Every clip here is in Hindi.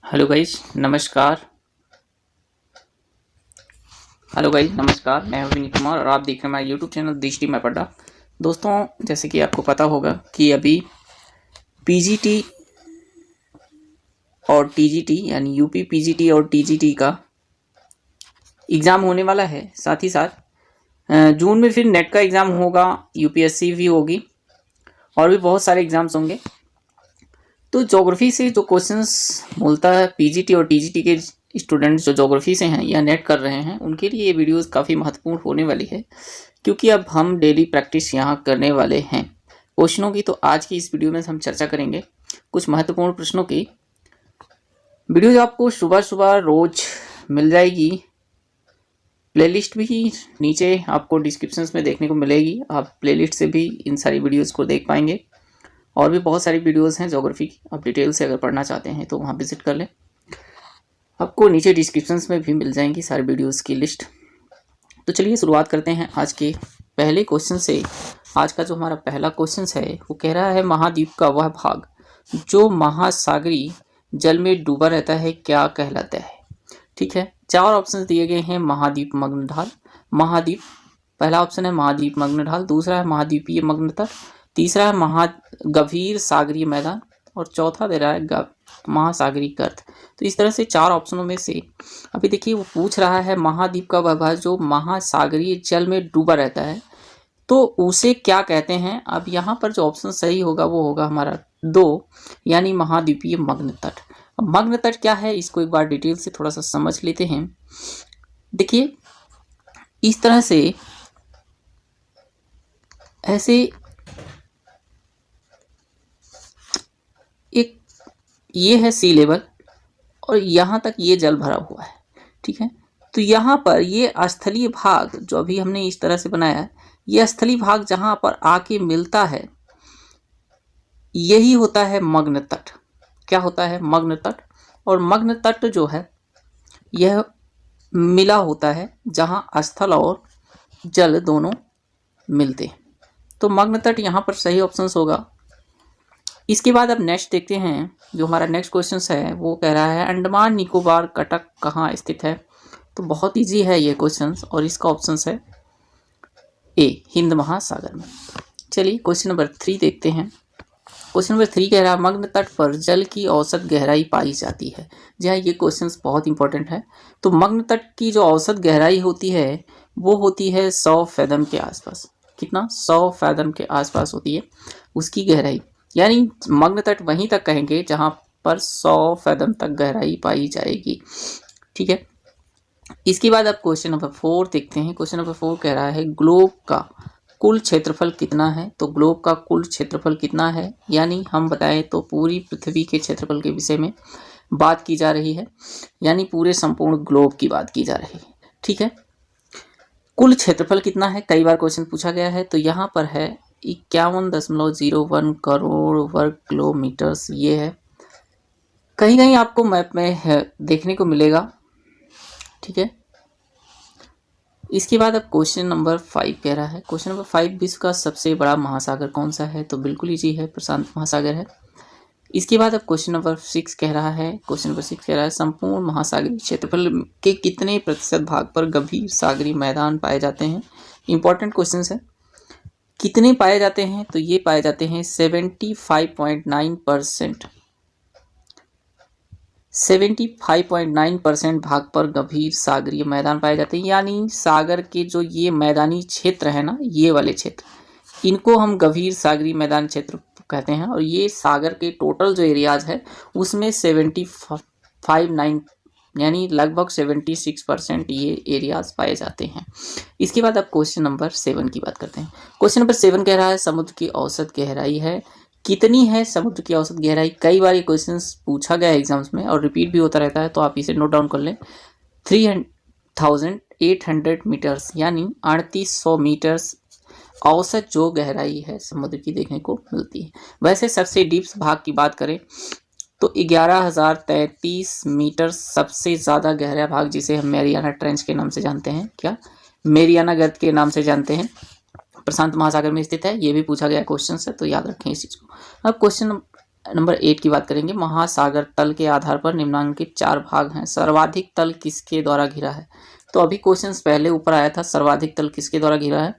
हेलो गाइस नमस्कार। मैं हूं विनीत कुमार और आप देख रहे हैं हमारे यूट्यूब चैनल दृष्टि में पढ़ा। दोस्तों, जैसे कि आपको पता होगा कि अभी पीजीटी और टीजीटी यानी यूपी पीजीटी और टीजीटी का एग्ज़ाम होने वाला है। साथ ही साथ जून में फिर नेट का एग्ज़ाम होगा, यूपीएससी भी होगी और भी बहुत सारे एग्ज़ाम्स होंगे। तो ज्योग्राफी से जो क्वेश्चंस मूलतः पीजीटी और टीजीटी के स्टूडेंट्स जो ज्योग्राफी से हैं या नेट कर रहे हैं उनके लिए ये वीडियोस काफ़ी महत्वपूर्ण होने वाली है, क्योंकि अब हम डेली प्रैक्टिस यहाँ करने वाले हैं क्वेश्चनों की। तो आज की इस वीडियो में हम चर्चा करेंगे कुछ महत्वपूर्ण प्रश्नों की। वीडियो जो आपको सुबह सुबह रोज मिल जाएगी, प्लेलिस्ट भी नीचे आपको डिस्क्रिप्शन में देखने को मिलेगी। आप प्लेलिस्ट से भी इन सारी वीडियोज़ को देख पाएंगे और भी बहुत सारी वीडियोस हैं ज्योग्राफी की। आप डिटेल से अगर पढ़ना चाहते हैं तो वहाँ विजिट कर लें, आपको नीचे डिस्क्रिप्शन में भी मिल जाएंगी सारी वीडियोस की लिस्ट। तो चलिए शुरुआत करते हैं आज के पहले क्वेश्चन से। आज का जो हमारा पहला क्वेश्चन है वो कह रहा है महाद्वीप का वह भाग जो महासागरीय जल में डूबा रहता है क्या कहलाता है। ठीक है, चार ऑप्शन दिए गए हैं। महाद्वीप मग्न ढाल, महाद्वीप पहला ऑप्शन है महाद्वीप मग्न ढाल, दूसरा है महाद्वीपीय मग्न तट, तीसरा है महागभीर सागरीय मैदान और चौथा दे रहा है महासागरीय गर्त। तो इस तरह से चार ऑप्शनों में से अभी देखिए वो पूछ रहा है महाद्वीप का वह भाग जो महासागरीय जल में डूबा रहता है तो उसे क्या कहते हैं। अब यहाँ पर जो ऑप्शन सही होगा वो होगा हमारा 2 यानी महाद्वीपीय मग्न तट। अब मग्न तट क्या है इसको एक बार डिटेल से थोड़ा सा समझ लेते हैं। देखिए इस तरह से ऐसे एक ये है सी लेवल और यहाँ तक ये जल भरा हुआ है। ठीक है, तो यहाँ पर ये स्थलीय भाग जो अभी हमने इस तरह से बनाया है, ये स्थलीय भाग जहाँ पर आके मिलता है यही होता है मग्न तट। क्या होता है? मग्न तट। और मग्न तट जो है यह मिला होता है जहाँ स्थल और जल दोनों मिलते हैं। तो मग्न तट यहाँ पर सही ऑप्शन होगा। इसके बाद अब नेक्स्ट देखते हैं। जो हमारा नेक्स्ट क्वेश्चन है वो कह रहा है अंडमान निकोबार कटक कहाँ स्थित है। तो बहुत इजी है ये क्वेश्चन और इसका ऑप्शन है ए, हिंद महासागर में। चलिए क्वेश्चन नंबर 3 देखते हैं। क्वेश्चन नंबर 3 कह रहा है मग्न तट पर जल की औसत गहराई पाई जाती है। जी हाँ, ये क्वेश्चन बहुत इंपॉर्टेंट है। तो मग्न तट की जो औसत गहराई होती है वो होती है 100 फैदम के आसपास। कितना? 100 फैदम के आसपास होती है उसकी गहराई, यानी मग्न तट वहीं तक कहेंगे जहां पर 100 फैदम तक गहराई पाई जाएगी। ठीक है, इसके बाद अब क्वेश्चन नंबर 4 देखते हैं। क्वेश्चन नंबर 4 कह रहा है ग्लोब का कुल क्षेत्रफल कितना है। तो ग्लोब का कुल क्षेत्रफल कितना है, यानी हम बताएं तो पूरी पृथ्वी के क्षेत्रफल के विषय में बात की जा रही है, यानी पूरे संपूर्ण ग्लोब की बात की जा रही है। ठीक है, कुल क्षेत्रफल कितना है कई बार क्वेश्चन पूछा गया है। तो यहाँ पर है 51.01 करोड़ वर्ग किलोमीटर्स। ये है, कहीं कहीं आपको मैप में देखने को मिलेगा। ठीक है, इसके बाद अब क्वेश्चन नंबर 5 कह रहा है। क्वेश्चन नंबर 5 विश्व का सबसे बड़ा महासागर कौन सा है। तो बिल्कुल इजी है, प्रशांत महासागर है। इसके बाद अब क्वेश्चन नंबर 6 कह रहा है। क्वेश्चन नंबर 6 कह रहा है संपूर्ण महासागरीय क्षेत्रफल के कितने प्रतिशत भाग पर गंभीर सागरीय मैदान पाए जाते हैं। इंपॉर्टेंट क्वेश्चन है। कितने पाए जाते हैं? तो ये पाए जाते हैं 75.9%। 75.9% भाग पर गंभीर सागरीय मैदान पाए जाते हैं, यानी सागर के जो ये मैदानी क्षेत्र है ना, ये वाले क्षेत्र, इनको हम गंभीर सागरीय मैदान क्षेत्र कहते हैं। और ये सागर के टोटल जो एरियाज है उसमें 75.9 यानी लगभग 76% ये एरियाज पाए जाते हैं। इसके बाद अब क्वेश्चन नंबर 7 की बात करते हैं। क्वेश्चन नंबर 7 कह रहा है समुद्र की औसत गहराई है कितनी है। समुद्र की औसत गहराई कई बार ये क्वेश्चन पूछा गया है एग्जाम्स में और रिपीट भी होता रहता है, तो आप इसे नोट डाउन कर लें। 3800 मीटर्स यानी 3800 मीटर्स औसत जो गहराई है समुद्र की देखने को मिलती है। वैसे सबसे डीप भाग की बात करें तो 11,033 मीटर सबसे ज़्यादा गहरा भाग, जिसे हम मैरियाना ट्रेंच के नाम से जानते हैं। क्या? मैरियाना गर्त के नाम से जानते हैं, प्रशांत महासागर में स्थित है। ये भी पूछा गया क्वेश्चन है, तो याद रखें इस चीज़ को। अब क्वेश्चन नंबर 8 की बात करेंगे। महासागर तल के आधार पर निम्नलिखित 4 भाग हैं, सर्वाधिक तल किसके द्वारा घिरा है? तो अभी क्वेश्चंस पहले ऊपर आया था, सर्वाधिक तल किसके द्वारा घिरा है,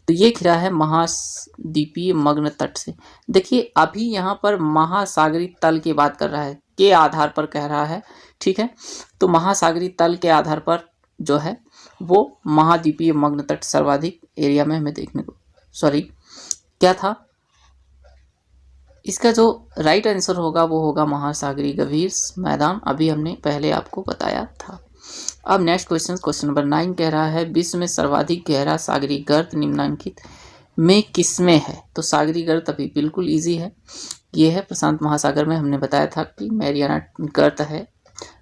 तो ये घिरा है महाद्वीपीय मग्न तट से। देखिए अभी यहाँ पर महासागरीय तल की बात कर रहा है, के आधार पर कह रहा है, ठीक है। तो महासागरीय तल के आधार पर जो है वो महाद्वीपीय मग्न तट सर्वाधिक एरिया में हमें देखने को, सॉरी क्या था इसका जो राइट आंसर होगा वो होगा महासागरीय गंभीर मैदान, अभी हमने पहले आपको बताया था। अब नेक्स्ट क्वेश्चन नंबर 9 कह रहा है विश्व में सर्वाधिक गहरा सागरीय गर्त निम्नलिखित में किसमें है? तो सागरीय गर्त अभी बिल्कुल इजी है, ये है प्रशांत महासागर में। हमने बताया था कि मैरियाना गर्त है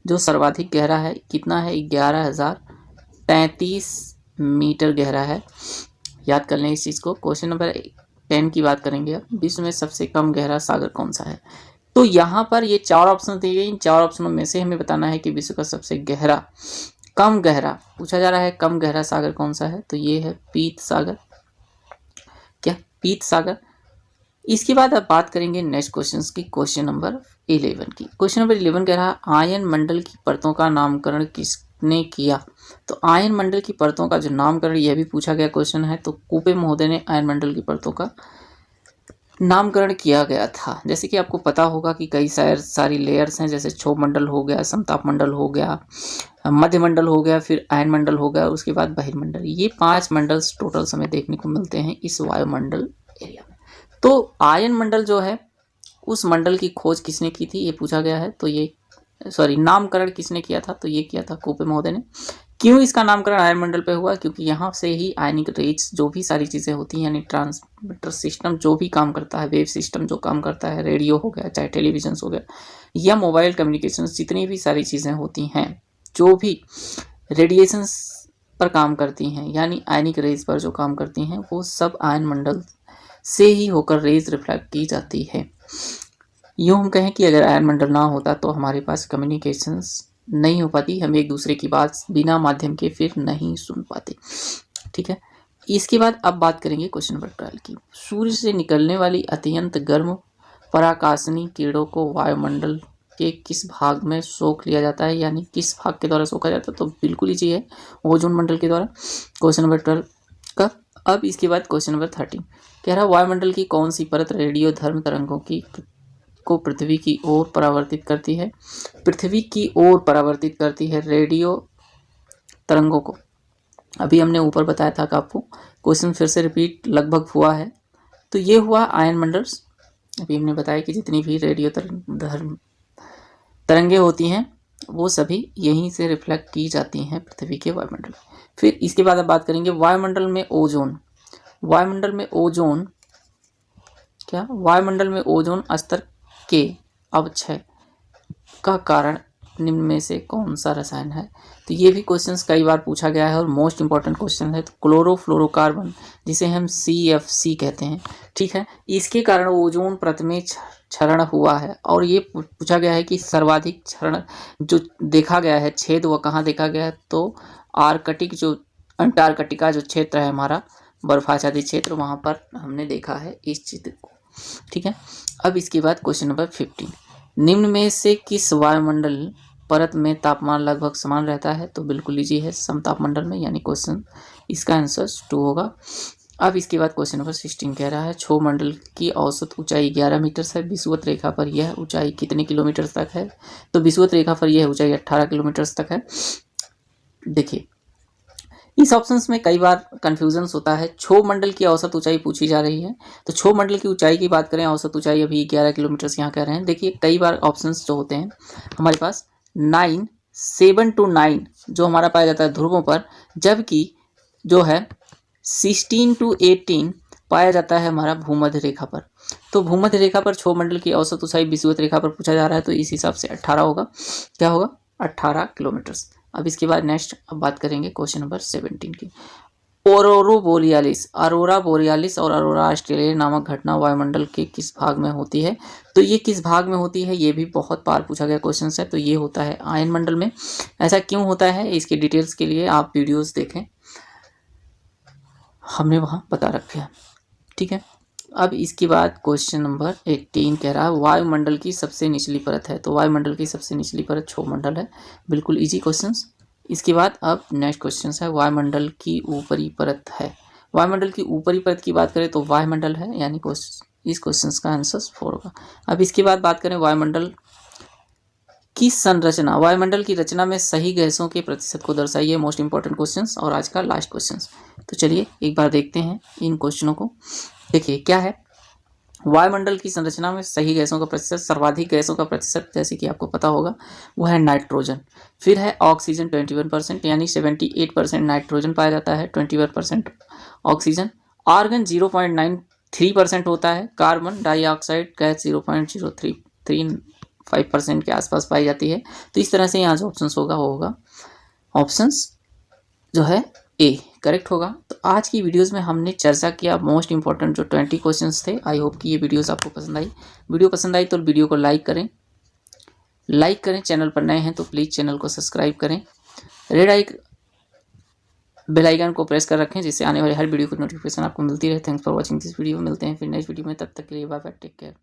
जो सर्वाधिक गहरा है, कितना है 11,033 मीटर गहरा है, याद कर लें इस चीज़ को। क्वेश्चन नंबर 10 की बात करेंगे अब, विश्व में सबसे कम गहरा सागर कौन सा है? तो यहाँ पर ये 4 ऑप्शन दिए गए, इन 4 ऑप्शनों में से हमें बताना है कि विश्व का सबसे गहरा, कम गहरा पूछा जा रहा है, कम गहरा सागर कौन सा है? तो ये है पीत सागर, क्या पीत सागर। इसके बाद अब बात करेंगे नेक्स्ट क्वेश्चन की, क्वेश्चन नंबर 11 की। क्वेश्चन नंबर 11 कह रहा है आयन मंडल की परतों का नामकरण किसने किया? तो आयन मंडल की परतों का जो नामकरण, यह भी पूछा गया क्वेश्चन है। तो कूपे महोदय ने आयन मंडल की परतों का नामकरण किया गया था। जैसे कि आपको पता होगा कि कई सारी लेयर्स हैं, जैसे क्षोभ मंडल हो गया, समताप मंडल हो गया, मध्य मंडल हो गया, फिर आयन मंडल हो गया, उसके बाद बहिर्मंडल। ये 5 मंडल्स टोटल हमें देखने को मिलते हैं इस वायुमंडल एरिया में। तो आयन मंडल जो है उस मंडल की खोज किसने की थी, ये पूछा गया है। तो ये नामकरण किसने किया था? तो ये किया था कूपे महोदय ने। क्यों इसका नामकरण आयन मंडल पे हुआ? क्योंकि यहाँ से ही आयनिक रेज जो भी सारी चीज़ें होती हैं, यानी ट्रांसमीटर सिस्टम जो भी काम करता है, वेव सिस्टम जो काम करता है, रेडियो हो गया, चाहे टेलीविजन हो गया या मोबाइल कम्युनिकेशन, जितनी भी सारी चीज़ें होती हैं जो भी रेडिएशंस पर काम करती हैं, यानी आयनिक रेज पर जो काम करती हैं, वो सब आयन मंडल से ही होकर रेज रिफ्लेक्ट की जाती है। यूँ हम कहें कि अगर आयन मंडल ना होता तो हमारे पास कम्युनिकेशंस नहीं हो पाती, हम एक दूसरे की बात बिना माध्यम के फिर नहीं सुन पाते, ठीक है। इसके बाद अब बात करेंगे क्वेश्चन नंबर 12 की। सूर्य से निकलने वाली अत्यंत गर्म पराकाशनी किरणों को वायुमंडल के किस भाग में सोख लिया जाता है, यानी किस भाग के द्वारा सोखा जाता है? तो बिल्कुल ही है ओजोन मंडल के द्वारा, क्वेश्चन नंबर 12 का। अब इसके बाद क्वेश्चन नंबर 13 कह रहा है वायुमंडल की कौन सी परत रेडियो धर्म तरंगों को पृथ्वी की ओर परावर्तित करती है? पृथ्वी की ओर परावर्तित करती है रेडियो तरंगों को। अभी हमने ऊपर बताया था कि आपको क्वेश्चन फिर से रिपीट लगभग हुआ है। तो ये हुआ आयन मंडल्स। अभी हमने बताया कि जितनी भी रेडियो तरंगे होती हैं वो सभी यहीं से रिफ्लेक्ट की जाती हैं पृथ्वी के वायुमंडल। फिर इसके बाद अब बात करेंगे वायुमंडल में ओजोन। वायुमंडल में ओजोन क्या? वायुमंडल में ओजोन स्तर के अवक्षय का कारण निम्न में से कौन सा रसायन है? तो ये भी क्वेश्चंस कई बार पूछा गया है और मोस्ट इंपॉर्टेंट क्वेश्चन है। तो क्लोरोफ्लोरोकार्बन, जिसे हम CFC कहते हैं, ठीक है, इसके कारण ओजोन परत में क्षरण हुआ है। और ये पूछा गया है कि सर्वाधिक क्षरण जो देखा गया है, छेद, वह कहाँ देखा गया है? तो आर्कटिक, जो अंटार्कटिका जो क्षेत्र है हमारा बर्फाच्छादित क्षेत्र, वहाँ पर हमने देखा है इस चित्र को, ठीक है। अब इसके बाद क्वेश्चन नंबर 15 निम्न में से किस वायुमंडल परत में तापमान लगभग समान रहता है? तो बिल्कुल इजी है, समताप मंडल में, यानी क्वेश्चन इसका आंसर 2 होगा। अब इसके बाद क्वेश्चन नंबर 16 कह रहा है क्षोभ मंडल की औसत ऊंचाई 11 मीटर है, विषुवत रेखा पर यह ऊंचाई कितने किलोमीटर तक है? तो विषुवत रेखा पर यह ऊंचाई 18 किलोमीटर तक है। देखिए इस ऑप्शंस में कई बार कन्फ्यूजन्स होता है। क्षोभ मंडल की औसत ऊंचाई पूछी जा रही है, तो क्षोभ मंडल की ऊंचाई की बात करें, औसत ऊंचाई अभी 11 किलोमीटर यहाँ कह रहे हैं। देखिए कई बार ऑप्शंस जो होते हैं हमारे पास 7 to 9 जो हमारा पाया जाता है ध्रुवों पर, जबकि जो है 16 to 18 पाया जाता है हमारा भूमध्य रेखा पर। तो भूमध्य रेखा पर क्षोभ मंडल की औसत ऊंचाई विषुवत रेखा पर पूछा जा रहा है, तो इस हिसाब से 18 होगा। क्या होगा? 18 किलोमीटर। अब इसके बाद नेक्स्ट अब बात करेंगे क्वेश्चन नंबर 17 की। अरोरा बोरियालिस और अरोरा ऑस्ट्रेलिया नामक घटना वायुमंडल के किस भाग में होती है? तो ये किस भाग में होती है, ये भी बहुत बार पूछा गया क्वेश्चन है। तो ये होता है आयन मंडल में। ऐसा क्यों होता है, इसके डिटेल्स के लिए आप वीडियोस देखें, हमने वहाँ बता रखे हैं, ठीक है। अब इसके बाद क्वेश्चन नंबर 18 कह रहा है वायुमंडल की सबसे निचली परत है। तो वायुमंडल की सबसे निचली परत क्षोभमंडल है, बिल्कुल इजी क्वेश्चंस। इसके बाद अब नेक्स्ट क्वेश्चन है वायुमंडल की ऊपरी परत है। वायुमंडल की ऊपरी परत की बात करें तो वायुमंडल है, यानी इस क्वेश्चन का आंसर 4 होगा। अब इसके बाद बात करें वायुमंडल की संरचना। वायुमंडल की रचना में सही गैसों के प्रतिशत को दर्शाइए। मोस्ट इंपॉर्टेंट क्वेश्चंस और आज का लास्ट क्वेश्चंस। तो चलिए एक बार देखते हैं इन क्वेश्चनों को। देखिए क्या है, वायुमंडल की संरचना में सही गैसों का प्रतिशत, सर्वाधिक गैसों का प्रतिशत जैसे कि आपको पता होगा वो है नाइट्रोजन। फिर है ऑक्सीजन 21%, यानी 78% नाइट्रोजन पाया जाता है, 21% ऑक्सीजन। आर्गन 0.93% होता है। कार्बन डाइऑक्साइड गैस 0.0335% के आसपास पाई जाती है। तो इस तरह से यहाँ जो ऑप्शन होगा वो होगा ऑप्शन जो है ए करेक्ट होगा। तो आज की वीडियोस में हमने चर्चा किया मोस्ट इंपॉर्टेंट जो 20 क्वेश्चंस थे। आई होप कि ये वीडियोस आपको पसंद आई। वीडियो पसंद आई तो वीडियो को लाइक करें। चैनल पर नए हैं तो प्लीज़ चैनल को सब्सक्राइब करें। बेल आइकन को प्रेस कर रखें जिससे आने वाली हर वीडियो की नोटिफिकेशन आपको मिलती रहे। Thanks for watching this video. मिलते हैं फिर नेक्स्ट वीडियो में, तब तक के लिए बाय बाय, टेक केयर।